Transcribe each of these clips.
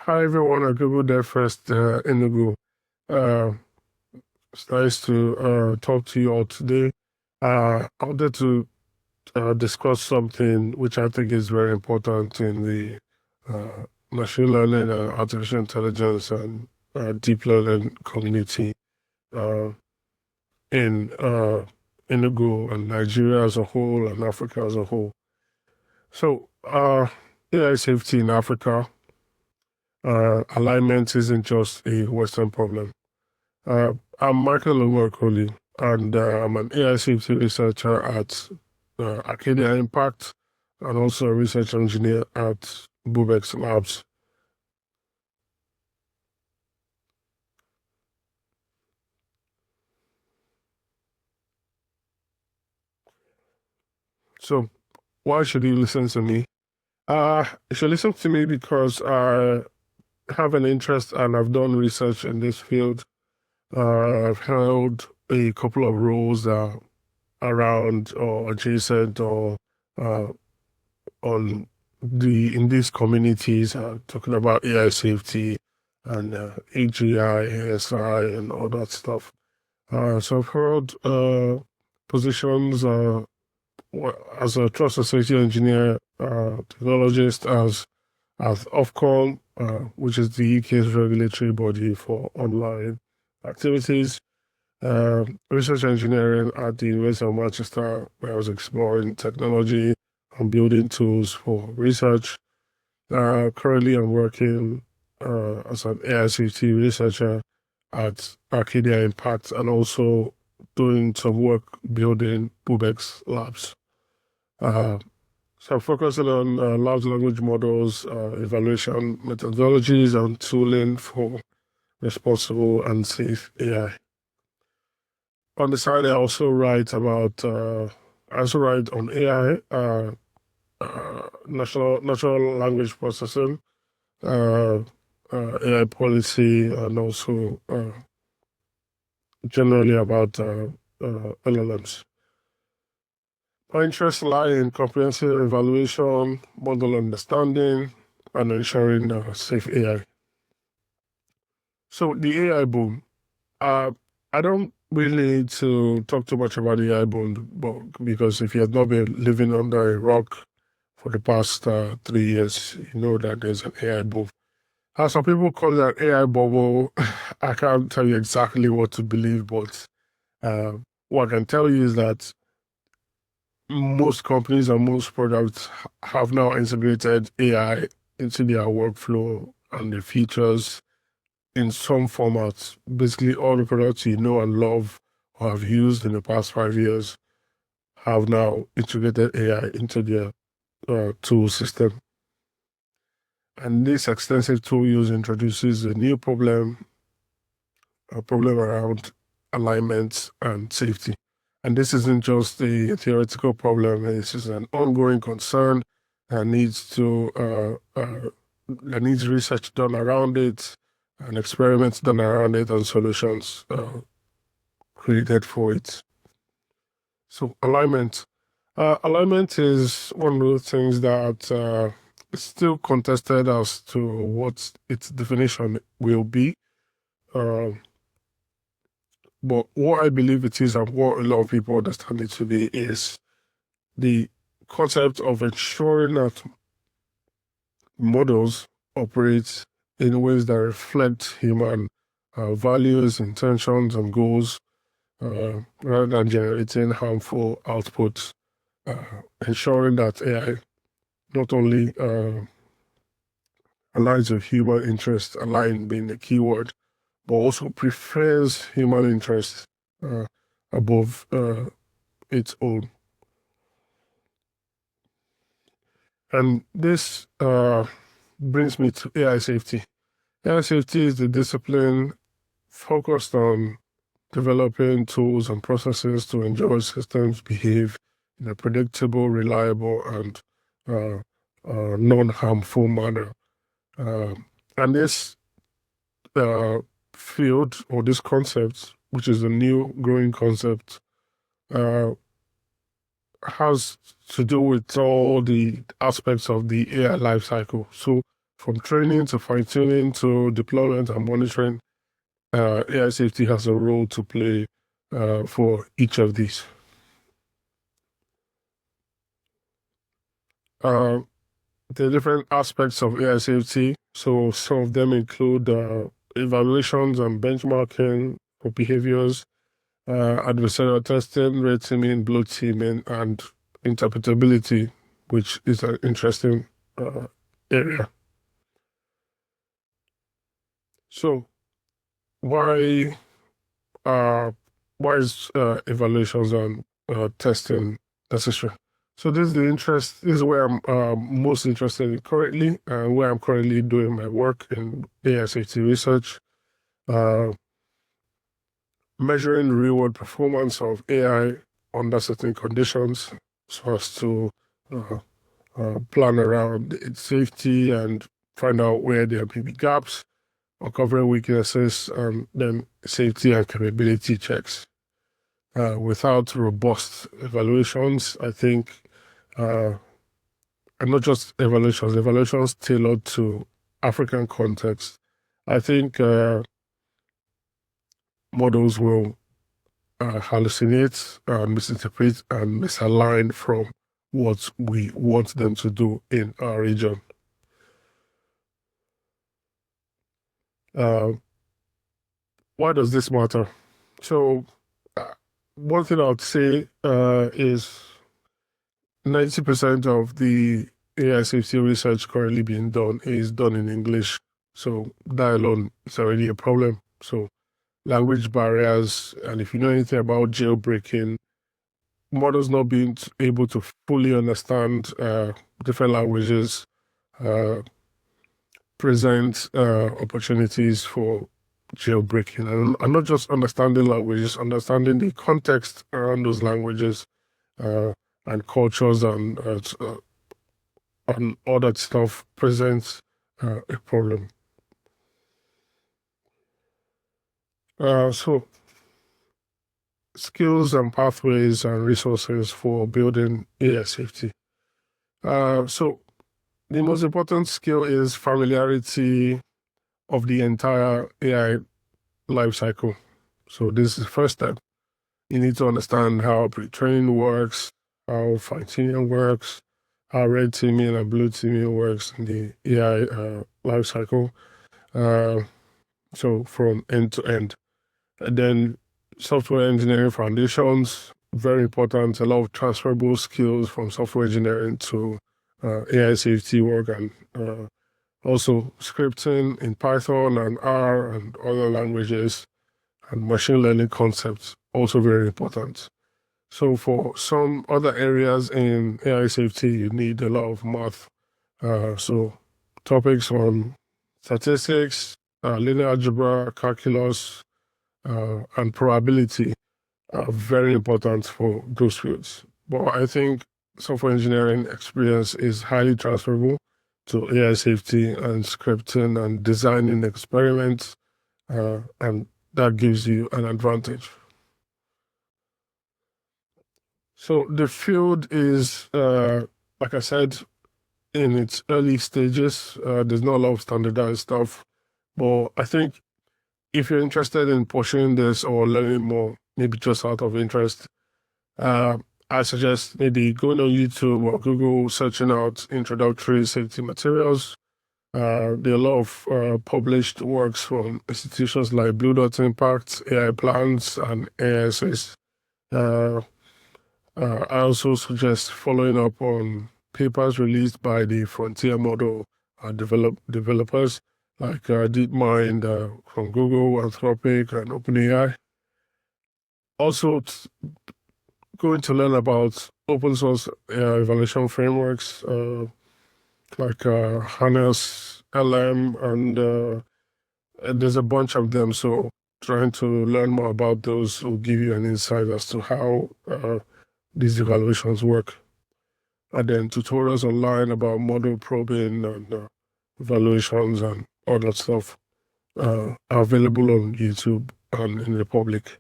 Hi everyone, I'll go there first, Inugu. Uh, it's nice to talk to you all today. I wanted to discuss something which I think is very important in the machine learning, artificial intelligence, and deep learning community uh, in Enugu and Nigeria as a whole and Africa as a whole. So, AI safety in Africa, alignment isn't just a Western problem. I'm Michael Umeokoli, and I'm an AI safety researcher at Arcadia Impact and also a research engineer at Bubex Labs. So, why should you listen to me? You should listen to me because I have an interest and I've done research in this field. I've held a couple of roles around or adjacent or uh, on in these communities, talking about AI safety and AGI, ASI, and all that stuff. So I've held positions as a trust and safety engineer, technologist, as Ofcom, which is the UK's regulatory body for online activities. Research engineering at the University of Manchester, where I was exploring technology and building tools for research. Currently, I'm working as an AI safety researcher at Arcadia Impact and also doing some work building Bubex Labs. Uh, so I'm focusing on large language models, evaluation methodologies, and tooling for responsible and safe AI. On the side, I also write on AI, natural language processing, uh, AI policy, and also generally about LLMs. My interests lie in comprehensive evaluation, model understanding, and ensuring safe AI. So the AI boom. Uh, I don't really need to talk too much about the AI boom, but because if you have not been living under a rock for the past 3 years, you know that there's an AI boom. Some people call that AI bubble. I can't tell you exactly what to believe, but uh, what I can tell you is that most companies and most products have now integrated AI into their workflow and the features in some formats. Basically, all the products you know and love or have used in the past 5 years have now integrated AI into their tool system. And this extensive tool use introduces a new problem, a problem around alignment and safety. And this isn't just a theoretical problem, this is an ongoing concern that that needs research done around it and experiments done around it and solutions created for it. So alignment. Alignment is one of those things that is still contested as to what its definition will be. Uh, but what I believe it is and what a lot of people understand it to be is the concept of ensuring that models operate in ways that reflect human values, intentions, and goals rather than generating harmful outputs, ensuring that AI not only aligns with human interest, align being the key word, but also prefers human interest uh, above its own. And this brings me to AI safety. AI safety is the discipline focused on developing tools and processes to ensure systems behave in a predictable, reliable, and uh, non-harmful manner. Uh, and this uh, field or this concept, which is a new growing concept, uh, has to do with all the aspects of the AI life cycle. So from training to fine-tuning to deployment and monitoring, AI safety has a role to play for each of these. The different aspects of AI safety. So some of them include evaluations and benchmarking for behaviors, adversarial testing, red teaming, blue teaming, and interpretability, which is an interesting area. So why uh, why is evaluations and testing necessary? So this is where I'm most interested in currently, and where I'm currently doing my work in AI safety research, uh, measuring real-world performance of AI under certain conditions, so as to uh, plan around its safety and find out where there may be gaps, uncovering weaknesses, and then safety and capability checks. Without robust evaluations, I think, and not just evaluations tailored to African context, I think models will hallucinate, misinterpret, and misalign from what we want them to do in our region. Uh, why does this matter? So, one thing I would say is 90% of the AI safety research currently being done is done in English. So that alone is already a problem. So language barriers, and if you know anything about jailbreaking, models not being able to fully understand different languages uh, present opportunities for jailbreaking. And not just understanding languages, understanding the context around those languages and cultures and all that stuff presents a problem. So skills and pathways and resources for building AI safety. So the most important skill is familiarity of the entire AI lifecycle. So this is the first step. You need to understand how pre-training works, how fine-tuning works, how red teaming and blue teaming works in the AI lifecycle. So from end to end. And then software engineering foundations, very important. A lot of transferable skills from software engineering to AI safety work, and also scripting in Python and R and other languages, and machine learning concepts, also very important. So for some other areas in AI safety, you need a lot of math. So topics on statistics, linear algebra, calculus, and probability are very important for those fields. But I think software engineering experience is highly transferable to AI safety and scripting and designing experiments, and that gives you an advantage. So the field is, like I said, in its early stages. There's not a lot of standardized stuff, but I think if you're interested in pursuing this or learning more, maybe just out of interest, uh, I suggest maybe going on YouTube or Google, searching out introductory safety materials. There are a lot of published works from institutions like Blue Dot Impact, AI Plans, and ASS. Uh, I also suggest following up on papers released by the frontier model developers like DeepMind from Google, Anthropic, and OpenAI. Also, going to learn about open source evaluation frameworks like Harness, LM, and there's a bunch of them. So trying to learn more about those will give you an insight as to how these evaluations work. And then tutorials online about model probing and evaluations and all that stuff are available on YouTube and in the public.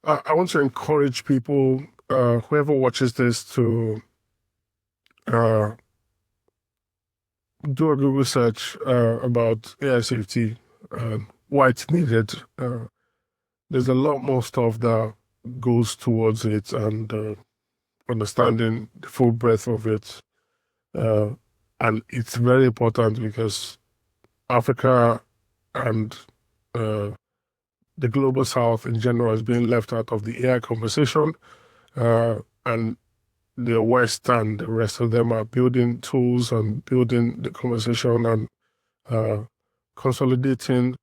I want to encourage people, whoever watches this, to do a Google search about AI safety, why it's needed. There's a lot more stuff that goes towards it and understanding the full breadth of it. And it's very important because Africa and the global south in general is being left out of the AI conversation. And the West and the rest of them are building tools and building the conversation and consolidating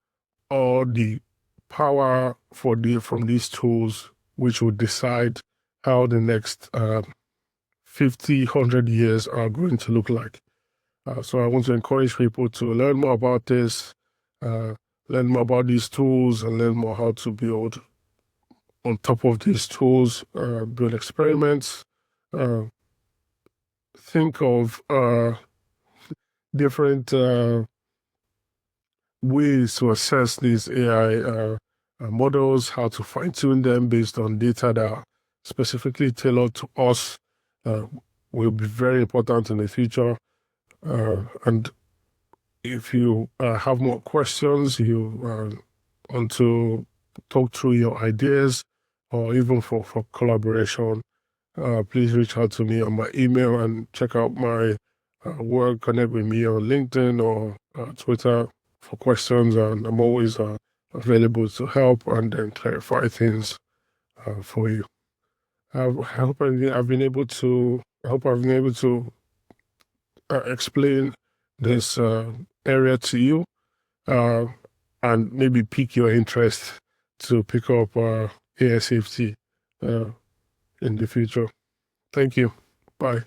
all the power from these tools, which will decide how the next 50, 100 years are going to look like. So I want to encourage people to learn more about this, learn more about these tools, and learn more how to build on top of these tools, build experiments, think of different ways to assess these AI models, how to fine-tune them based on data that are specifically tailored to us, will be very important in the future. And if you have more questions, you want to talk through your ideas, or even for collaboration, please reach out to me on my email and check out my work. Connect with me on LinkedIn or Twitter for questions, and I'm always available to help and then clarify things for you. I hope I've been able to explain this area to you, and maybe pique your interest to pick up AI safety in the future. Thank you. Bye.